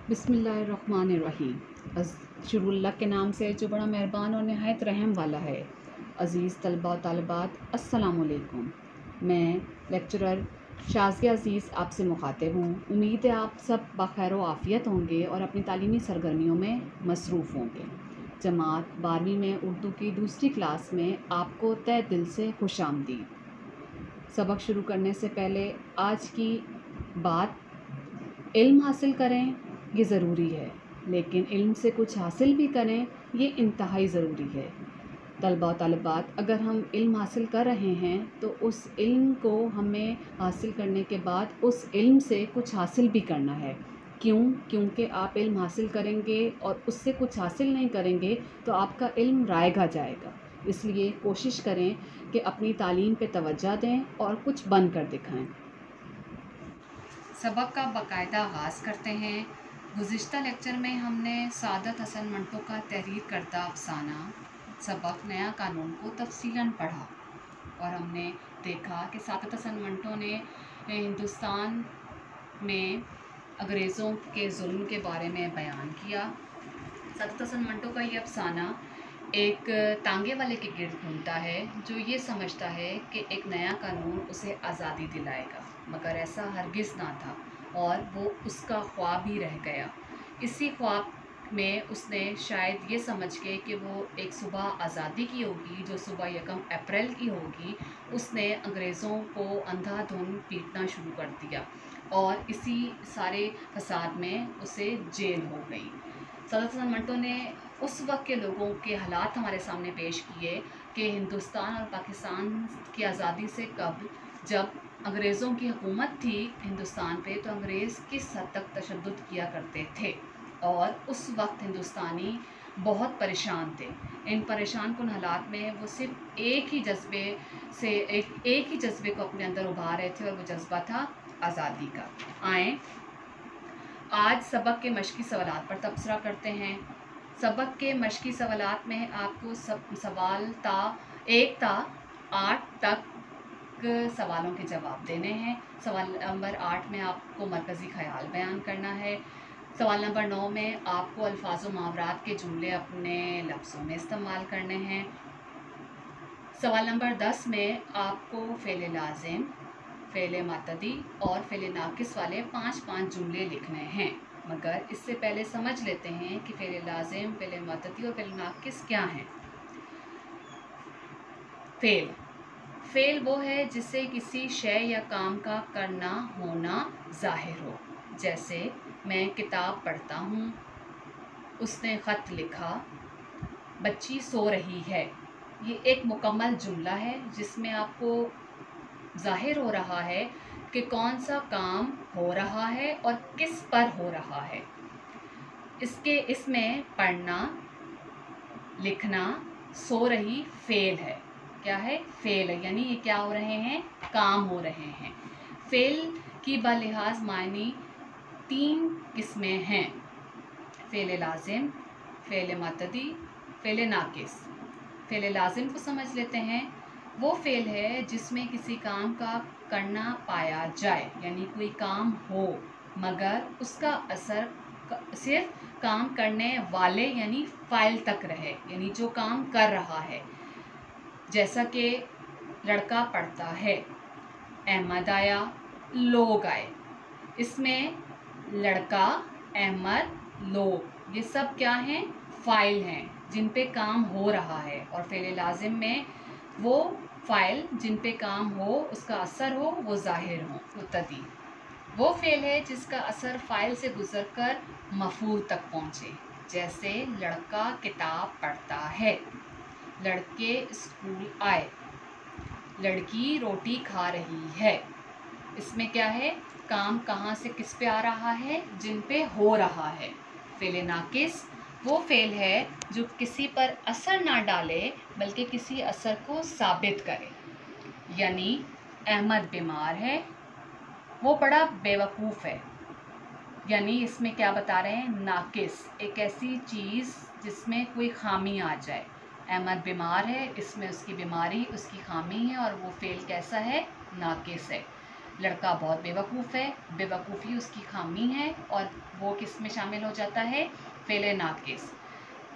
बिस्मिल्लाहिर्रहमानिर्रहीम। शुरू अल्लाह के नाम से जो बड़ा मेहरबान और नहायत रहम वाला है। अज़ीज़ तलबा और तालिबात, अस्सलामु अलैकुम। मैं लेक्चरर शाज़िया अज़ीज़ आपसे मुखातिब हूँ। उम्मीद है आप सब बखैर व आफ़ियत होंगे और अपनी तालीमी सरगर्मियों में मसरूफ़ होंगे। जमात 12वीं में उर्दू की दूसरी क्लास में आपको तहे दिल से खुशामदीद। सबक शुरू करने से पहले आज की बात, इल्म हासिल करें ये ज़रूरी है, लेकिन इल्म से कुछ हासिल भी करें ये इंतहाई ज़रूरी है। तलबा और तालिबात, अगर हम इल्म हासिल कर रहे हैं तो उस इल्म को हमें हासिल करने के बाद उस इल्म से कुछ हासिल भी करना है। क्यों? क्योंकि आप इल्म हासिल करेंगे और उससे कुछ हासिल नहीं करेंगे तो आपका इल्म रायगा जाएगा। इसलिए कोशिश करें कि अपनी तालीम पे तवज्जो दें और कुछ बन कर दिखाएं। सबक का बाकायदा आगाज़ करते हैं। गुज़िश्ता लेक्चर में हमने सादत हसन मंटो का तहरीर करदा अफसाना सबक नया कानून को तफसीलन पढ़ा और हमने देखा कि सादत हसन मंटो ने हिंदुस्तान में अंग्रेज़ों के जुल्म के बारे में बयान किया। सादत हसन मंटो का ये अफसाना एक तांगे वाले के गिर्द घूमता है जो ये समझता है कि एक नया कानून उसे आज़ादी दिलाएगा, मगर ऐसा हरगिज़ ना था और वो उसका ख्वाब ही रह गया। इसी ख्वाब में उसने शायद ये समझ के कि वो एक सुबह आज़ादी की होगी, जो सुबह 1 अप्रैल की होगी, उसने अंग्रेज़ों को अंधाधुंध पीटना शुरू कर दिया और इसी सारे फसाद में उसे जेल हो गई। सादत हसन मंटो ने उस वक्त के लोगों के हालात हमारे सामने पेश किए कि हिंदुस्तान और पाकिस्तान की आज़ादी से कबल जब अंग्रेज़ों की हुकूमत थी हिंदुस्तान पे, तो अंग्रेज़ किस हद तक तशद्दुद किया करते थे और उस वक्त हिंदुस्तानी बहुत परेशान थे। इन परेशान कुन हालात में वो सिर्फ एक ही जज्बे को अपने अंदर उभार रहे थे और वो जज्बा था आज़ादी का। आएँ आज सबक के मशकी सवालात पर तबसरा करते हैं। सबक के मशकी सवालात में आपको सवाल 1 था 8 तक सवालों के जवाब देने हैं। सवाल नंबर 8 में आपको मरकज़ी ख़याल बयान करना है। सवाल नंबर 9 में आपको अल्फाज व मुहावरात के जुमले अपने लफ्ज़ों में इस्तेमाल करने हैं। सवाल नंबर 10 में आपको फ़ेल लाज़िम, फ़ेल मुतअद्दी और फ़ेल नाक़िस वाले 5-5 जुमले लिखने हैं। मगर इससे पहले समझ लेते हैं कि फ़ेल लाज़िम, फ़ेल मुतअद्दी और फ़ेल नाक़िस क्या हैं। फ़ेल वो है जिससे किसी शय या काम का करना होना ज़ाहिर हो। जैसे मैं किताब पढ़ता हूँ, उसने ख़त लिखा, बच्ची सो रही है। ये एक मुकम्मल जुमला है जिसमें आपको ज़ाहिर हो रहा है कि कौन सा काम हो रहा है और किस पर हो रहा है। इसमें पढ़ना, लिखना, सो रही फ़ेल है। क्या है? फ़ेल है, यानी ये क्या हो रहे हैं? काम हो रहे हैं। फ़ेल की बलिहाज मायनी 3 किस्में हैं: फ़ेल लाज़िम, फ़ेल मुतअद्दी, फ़ेल नाक़िस। फ़ेल लाज़िम को समझ लेते हैं। वो फ़ेल है जिसमें किसी काम का करना पाया जाए, यानी कोई काम हो मगर उसका असर सिर्फ काम करने वाले यानी फ़ाइल तक रहे, यानी जो काम कर रहा है। जैसा कि लड़का पढ़ता है, अहमद आया, लोग आए। इसमें लड़का, अहमद, लोग, ये सब क्या हैं? फ़ाइल हैं जिन पे काम हो रहा है। और फ़ेल लाज़िम में वो फ़ाइल जिन पे काम हो, उसका असर हो, वो ज़ाहिर हो। मुतअद्दी वो फ़ेल है जिसका असर फ़ाइल से गुज़रकर मफ़ूल तक पहुँचे। जैसे लड़का किताब पढ़ता है, लड़के स्कूल आए, लड़की रोटी खा रही है। इसमें क्या है? काम कहाँ से किस पे आ रहा है? जिन पे हो रहा है। फ़ेल नाक़िस वो फ़ेल है जो किसी पर असर ना डाले बल्कि किसी असर को साबित करे। यानी अहमद बीमार है, वो बड़ा बेवकूफ़ है। यानी इसमें क्या बता रहे हैं? नाक़िस, एक ऐसी चीज़ जिसमें कोई ख़ामी आ जाए। अहमद बीमार है, इसमें उसकी बीमारी, उसकी ख़ामी है और वो फ़ेल कैसा है? नाक़िस है। لڑکا بہت بیوقوف ہے، بیوقوفی اس کی خامی ہے، اور وہ کس میں شامل ہو جاتا ہے؟ فعل ناقص۔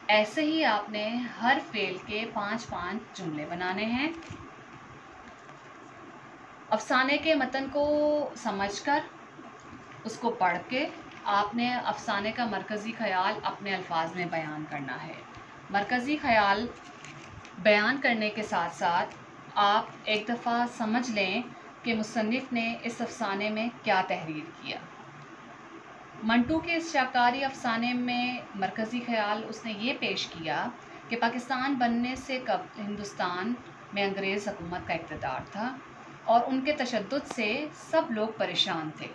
ایسے ہی آپ نے ہر فعل کے 5 جملے بنانے ہیں۔ افسانے کے متن کو سمجھ کر، اس کو پڑھ کے آپ نے افسانے کا مرکزی خیال اپنے الفاظ میں بیان کرنا ہے۔ مرکزی خیال بیان کرنے کے ساتھ ساتھ آپ ایک دفعہ سمجھ لیں کہ مصنف نے اس افسانے میں کیا تحریر کیا۔ منٹو کے اس شاہکاری افسانے میں مرکزی خیال اس نے یہ پیش کیا کہ پاکستان بننے سے قبل ہندوستان میں انگریز حکومت کا اقتدار تھا اور ان کے تشدد سے سب لوگ پریشان تھے،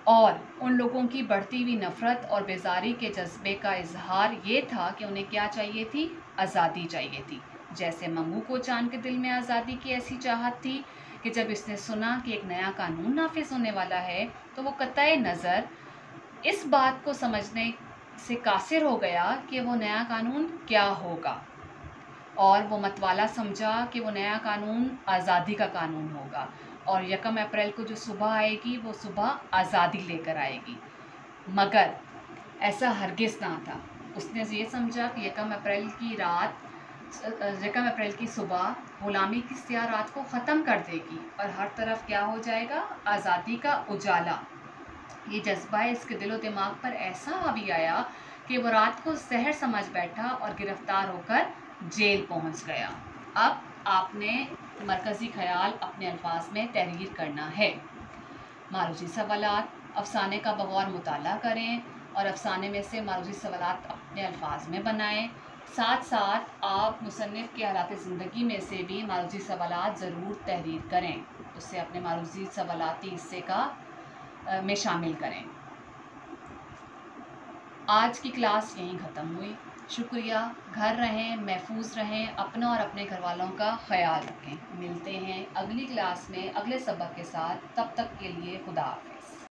اور ان لوگوں کی بڑھتی ہوئی نفرت اور بیزاری کے جذبے کا اظہار یہ تھا کہ انہیں کیا چاہیے تھی؟ آزادی چاہیے تھی۔ جیسے منگو کو چاند کے دل میں آزادی کی ایسی چاہت تھی کہ جب اس نے سنا کہ ایک نیا قانون نافذ ہونے والا ہے تو وہ قطع نظر اس بات کو سمجھنے سے قاصر ہو گیا کہ وہ نیا قانون کیا ہوگا، اور وہ متوالا سمجھا کہ وہ نیا قانون آزادی کا قانون ہوگا، اور 1 اپریل کو جو صبح آئے گی وہ صبح آزادی لے کر آئے گی۔ مگر ایسا ہرگز نہ تھا۔ اس نے یہ سمجھا کہ 1 اپریل کی صبح غلامی کی سیاہ رات کو ختم کر دے گی اور ہر طرف کیا ہو جائے گا؟ آزادی کا اجالا۔ یہ جذبہ اس کے دل و دماغ پر ایسا حاوی آیا کہ وہ رات کو زہر سمجھ بیٹھا اور گرفتار ہو کر جیل پہنچ گیا۔ اب آپ نے مرکزی خیال اپنے الفاظ میں تحریر کرنا ہے۔ معروضی سوالات: افسانے کا بغور مطالعہ کریں اور افسانے میں سے معروضی سوالات اپنے الفاظ میں بنائیں۔ ساتھ ساتھ آپ مصنف کے حالات زندگی میں سے بھی معروضی سوالات ضرور تحریر کریں، اسے اپنے معروضی سوالاتی حصے میں شامل کریں۔ آج کی کلاس یہیں ختم ہوئی۔ شکریہ۔ گھر رہیں، محفوظ رہیں، اپنا اور اپنے گھر والوں کا خیال رکھیں۔ ملتے ہیں اگلی کلاس میں اگلے سبق کے ساتھ، تب تک کے لیے خدا حافظ۔